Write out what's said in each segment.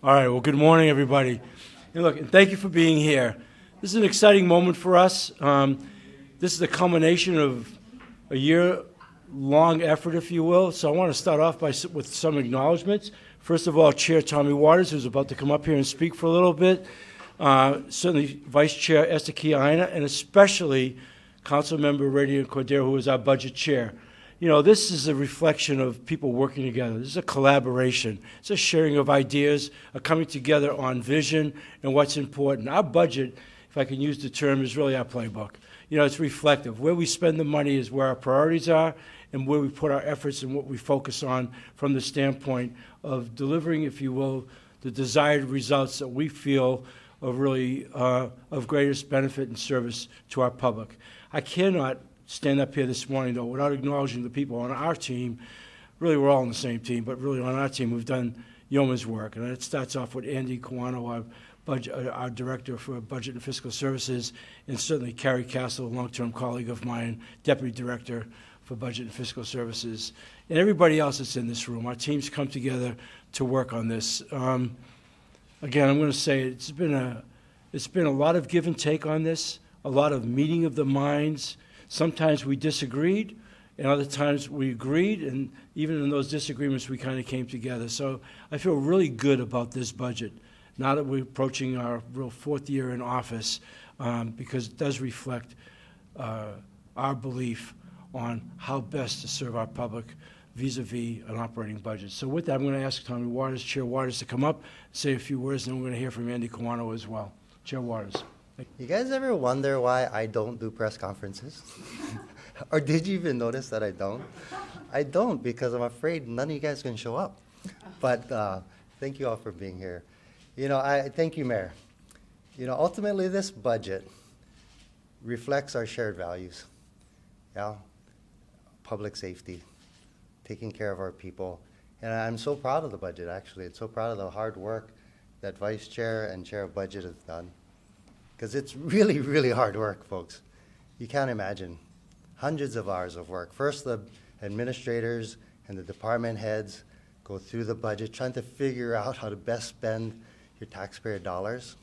All right, well, good morning, everybody. And look, and thank you for being here. This is an exciting moment for us. This is the culmination of a year-long effort, if you will. So I want to start off with some acknowledgments. First of all, Chair Tommy Waters, who's about to come up here and speak for a little bit. Certainly Vice Chair Esther Kiana, and especially Councilmember Radiant Cordero, who is our budget chair. You know, this is a reflection of people working together. This is a collaboration. It's a sharing of ideas, a coming together on vision and what's important. Our budget, if I can use the term, is really our playbook. You know, it's reflective. Where we spend the money is where our priorities are and where we put our efforts and what we focus on from the standpoint of delivering, if you will, the desired results that we feel are really of greatest benefit and service to our public. I cannot stand up here this morning, though, without acknowledging the people on our team. Really, we're all on the same team, but really on our team, we've done yeoman's work. And it starts off with Andy Kawano, our Director for Budget and Fiscal Services, and certainly Carrie Castle, a long-term colleague of mine, Deputy Director for Budget and Fiscal Services, and everybody else that's in this room. Our teams come together to work on this. Again, I'm going to say it's been a lot of give and take on this, a lot of meeting of the minds. Sometimes we disagreed, and other times we agreed, and even in those disagreements, we kind of came together. So I feel really good about this budget, now that we're approaching our real fourth year in office, because it does reflect our belief on how best to serve our public vis-a-vis an operating budget. So with that, I'm going to ask Tommy Waters, Chair Waters, to come up, say a few words, and then we're going to hear from Andy Kawano as well. Chair Waters. You guys ever wonder why I don't do press conferences? Or did you even notice that I don't? I don't, because I'm afraid none of you guys can show up. But thank you all for being here. You know, thank you, Mayor. You know, ultimately this budget reflects our shared values. Yeah, public safety, taking care of our people. And I'm so proud of the budget, actually. I'm so proud of the hard work that Vice Chair and Chair of Budget have done. Because it's really, really hard work, folks. You can't imagine. Hundreds of hours of work. First, the administrators and the department heads go through the budget, trying to figure out how to best spend your taxpayer dollars,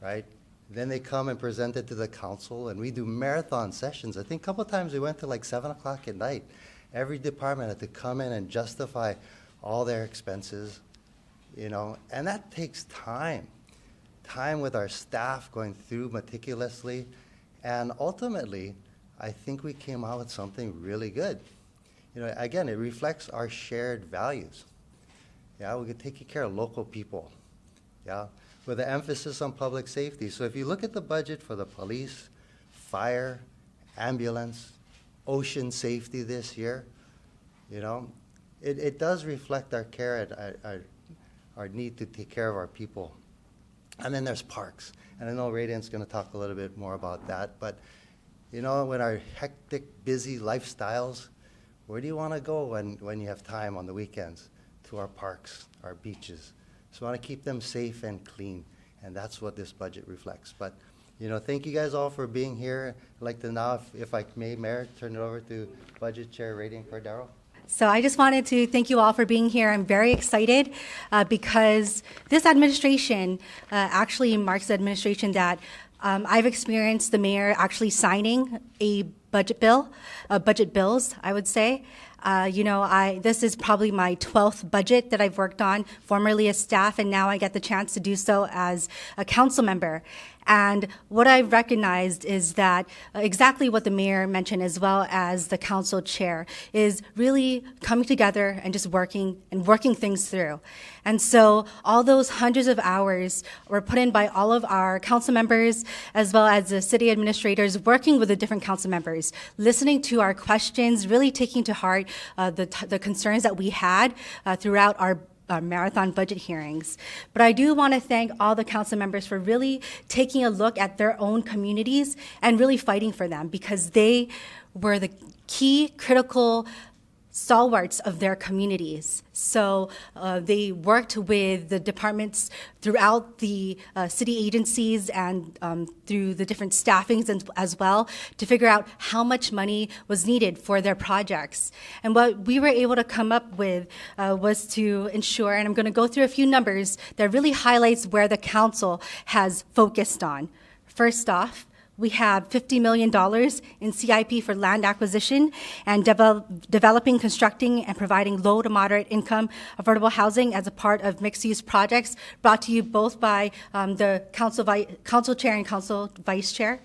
right? Then they come and present it to the council, and we do marathon sessions. I think a couple times we went to like 7 o'clock at night. Every department had to come in and justify all their expenses, you know, and that takes time. Time with our staff going through meticulously, and ultimately, I think we came out with something really good. You know, again, it reflects our shared values. Yeah, we could take care of local people, yeah, with an emphasis on public safety. So if you look at the budget for the police, fire, ambulance, ocean safety this year, you know, it does reflect our care and our need to take care of our people. And then there's parks. And I know Radiant's going to talk a little bit more about that. But, you know, when our hectic, busy lifestyles, where do you want to go when you have time on the weekends? To our parks, our beaches. So we want to keep them safe and clean. And that's what this budget reflects. But, you know, thank you guys all for being here. I'd like to now, if I may, Mayor, turn it over to Budget Chair Radiant Cordero. So I just wanted to thank you all for being here. I'm very excited because this administration actually marks the administration that I've experienced the mayor actually signing a budget bill, budget bills, I would say. You know, this is probably my 12th budget that I've worked on, formerly as staff, and now I get the chance to do so as a council member. And what I've recognized is that exactly what the mayor mentioned, as well as the council chair, is really coming together and just working things through. And so all those hundreds of hours were put in by all of our council members, as well as the city administrators, working with the different council members, listening to our questions, really taking to heart the concerns that we had throughout our marathon budget hearings. But I do want to thank all the council members for really taking a look at their own communities and really fighting for them, because they were the key critical stalwarts of their communities. So they worked with the departments throughout the city agencies and through the different staffings as well to figure out how much money was needed for their projects. And what we were able to come up with was to ensure, and I'm going to go through a few numbers that really highlights where the council has focused on. First off, we have $50 million in CIP for land acquisition and developing, constructing, and providing low to moderate income affordable housing as a part of mixed-use projects, brought to you both by the council chair and council vice chair.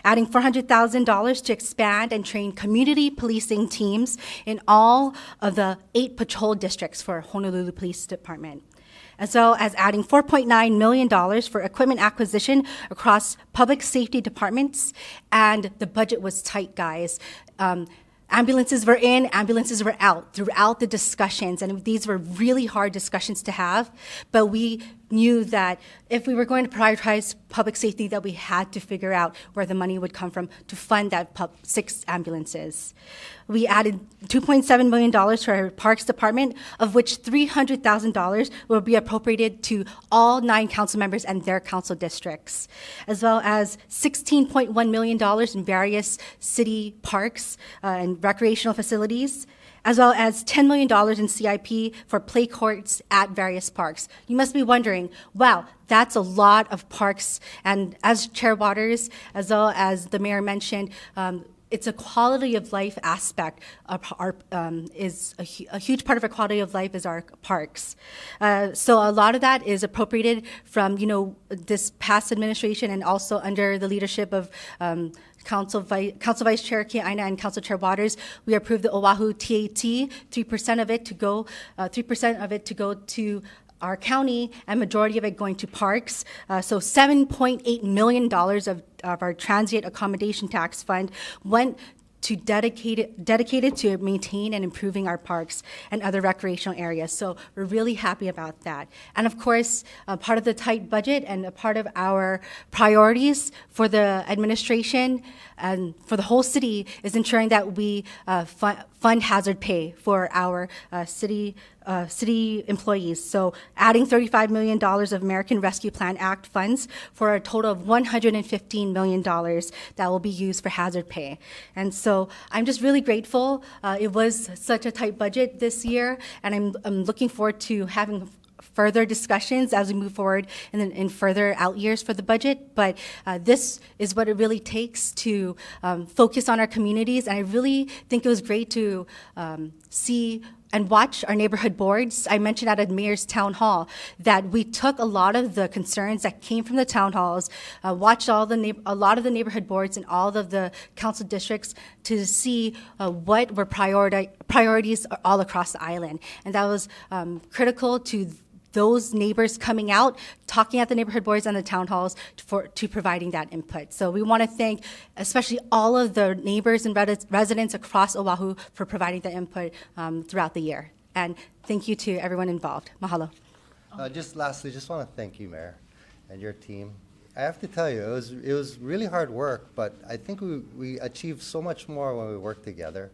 Adding $400,000 to expand and train community policing teams in all of the 8 patrol districts for Honolulu Police Department, as well as adding $4.9 million for equipment acquisition across public safety departments. And the budget was tight, guys. Ambulances were in, ambulances were out throughout the discussions, and these were really hard discussions to have, but we knew that if we were going to prioritize public safety, that we had to figure out where the money would come from to fund that 6 ambulances. We added $2.7 million to our Parks Department, of which $300,000 will be appropriated to all 9 council members and their council districts, as well as $16.1 million in various city parks and recreational facilities, as well as $10 million in CIP for play courts at various parks. You must be wondering, wow, that's a lot of parks. And as Chair Waters, as well as the mayor mentioned, it's a quality of life aspect of is a huge part of our quality of life is our parks. So a lot of that is appropriated from, this past administration and also under the leadership of Council Vice Chair Kiaina and Council Chair Waters. We approved the Oahu TAT, 3% of it to go to our county, and majority of it going to parks. So $7.8 million of our transient accommodation tax fund went to dedicated to maintain and improving our parks and other recreational areas. So we're really happy about that. And of course, part of the tight budget and a part of our priorities for the administration and for the whole city is ensuring that we fund hazard pay for our city employees. So adding $35 million of American Rescue Plan Act funds for a total of $115 million that will be used for hazard pay. And so I'm just really grateful. It was such a tight budget this year, and I'm looking forward to having further discussions as we move forward in further out years for the budget. But this is what it really takes to focus on our communities. And I really think it was great to see and watch our neighborhood boards. I mentioned at a mayor's town hall that we took a lot of the concerns that came from the town halls, watched a lot of the neighborhood boards and all of the council districts to see what were priorities all across the island. And that was critical to those neighbors coming out, talking at the neighborhood boards and the town halls to providing that input. So we want to thank especially all of the neighbors and residents across Oahu for providing the input throughout the year. And thank you to everyone involved. Mahalo. Just lastly, just want to thank you, Mayor, and your team. I have to tell you, it was really hard work, but I think we achieved so much more when we worked together,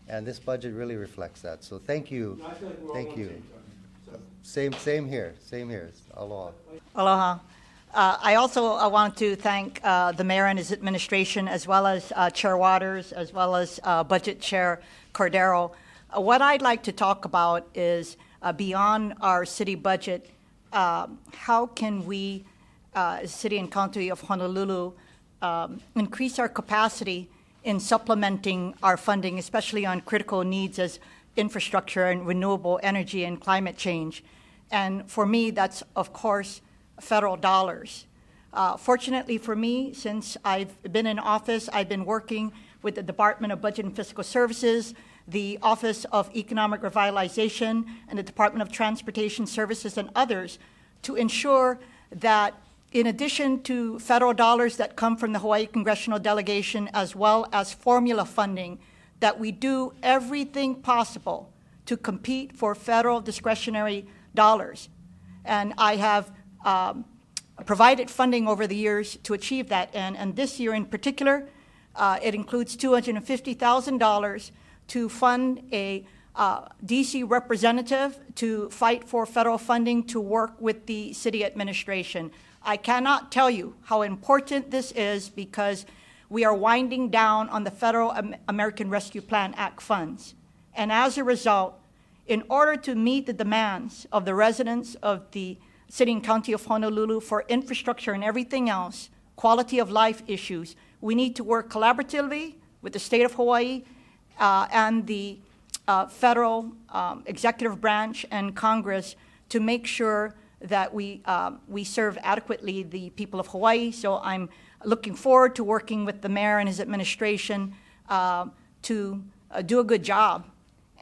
and this budget really reflects that. So thank you, thank you. Same here. Aloha. Aloha. I also want to thank the mayor and his administration, as well as Chair Waters, as well as Budget Chair Cordero. What I'd like to talk about is beyond our city budget, how can we, City and County of Honolulu, increase our capacity in supplementing our funding, especially on critical needs as infrastructure and renewable energy and climate change. And for me, that's, of course, federal dollars. Fortunately for me, since I've been in office, I've been working with the Department of Budget and Fiscal Services, the Office of Economic Revitalization, and the Department of Transportation Services and others to ensure that in addition to federal dollars that come from the Hawaii Congressional Delegation, as well as formula funding, that we do everything possible to compete for federal discretionary dollars. And I have provided funding over the years to achieve that. And this year in particular, it includes $250,000 to fund a DC representative to fight for federal funding to work with the city administration. I cannot tell you how important this is because we are winding down on the Federal American Rescue Plan Act funds. And as a result, in order to meet the demands of the residents of the city and county of Honolulu for infrastructure and everything else, quality of life issues, we need to work collaboratively with the state of Hawaii and the federal executive branch and Congress to make sure that we serve adequately the people of Hawaii. So I'm looking forward to working with the mayor and his administration to do a good job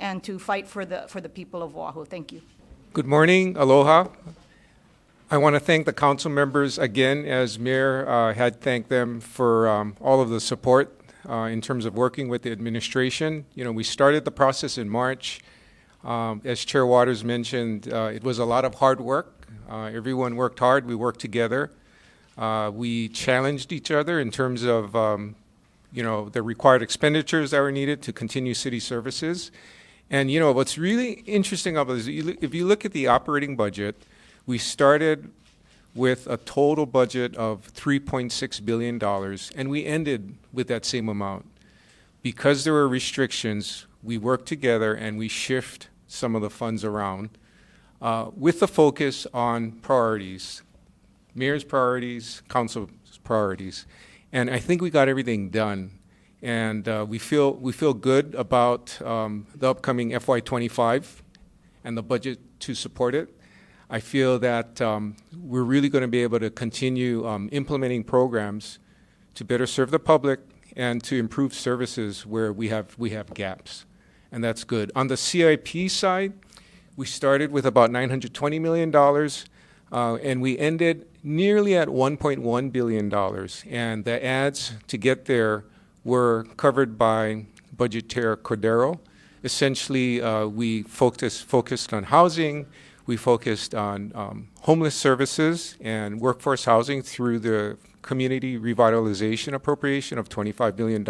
and to fight for the people of Oahu. Thank you. Good morning, aloha. I want to thank the council members again, as Mayor had thanked them for all of the support in terms of working with the administration. You know, we started the process in March. As Chair Waters mentioned, it was a lot of hard work. Everyone worked hard. We worked together. We challenged each other in terms of, you know, the required expenditures that were needed to continue city services. And, you know, what's really interesting about this, if you look at the operating budget, we started with a total budget of $3.6 billion, and we ended with that same amount. Because there were restrictions, we worked together and we shift some of the funds around with the focus on priorities, mayor's priorities, council's priorities. And I think we got everything done. And we feel good about the upcoming FY25 and the budget to support it. I feel that we're really going to be able to continue implementing programs to better serve the public and to improve services where we have gaps, and that's good. On the CIP side, we started with about $920 million, and we ended nearly at $1.1 billion. And the ads to get there were covered by Budget Chair Cordero. Essentially, we focused on housing. We focused on homeless services and workforce housing through the community revitalization appropriation of $25 billion.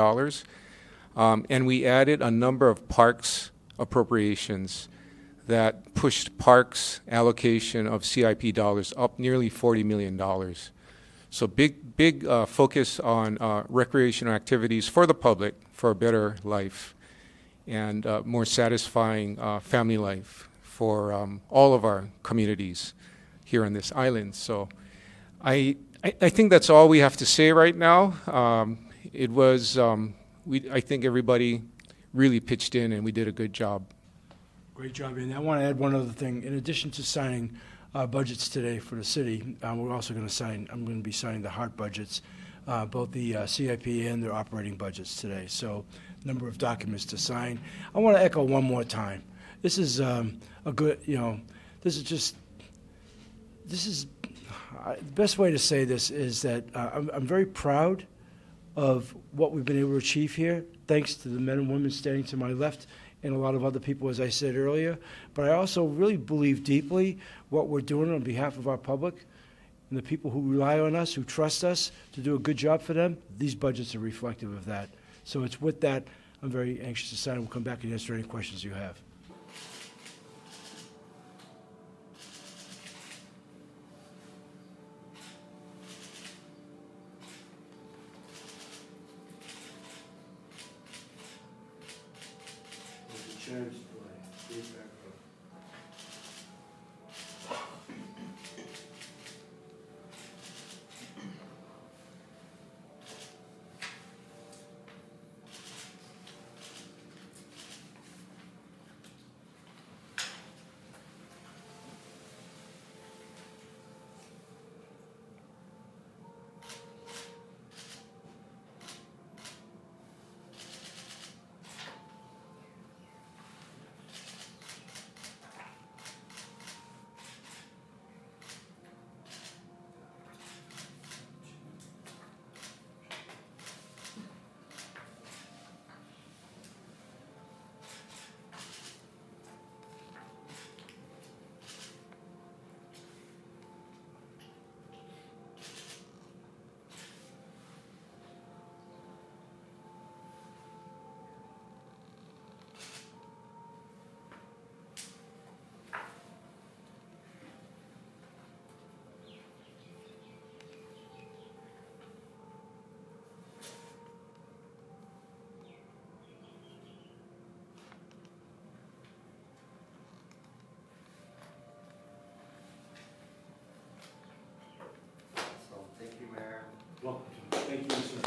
And we added a number of parks appropriations that pushed parks allocation of CIP dollars up nearly $40 million. So big focus on recreational activities for the public for a better life and more satisfying family life for all of our communities here on this island. So I think that's all we have to say right now. It was, I think everybody really pitched in and we did a good job. Great job, and I want to add one other thing. In addition to signing budgets today for the city, we're also going to sign, I'm going to be signing the HART budgets, both the CIP and their operating budgets today. So number of documents to sign. I want to echo one more time. This is a good, you know, the best way to say this is that I'm very proud of what we've been able to achieve here, thanks to the men and women standing to my left and a lot of other people, as I said earlier. But I also really believe deeply what we're doing on behalf of our public and the people who rely on us, who trust us to do a good job for them. These budgets are reflective of that. So it's with that, I'm very anxious to sign. We'll come back and answer any questions you have. Welcome. Thank you, Mr.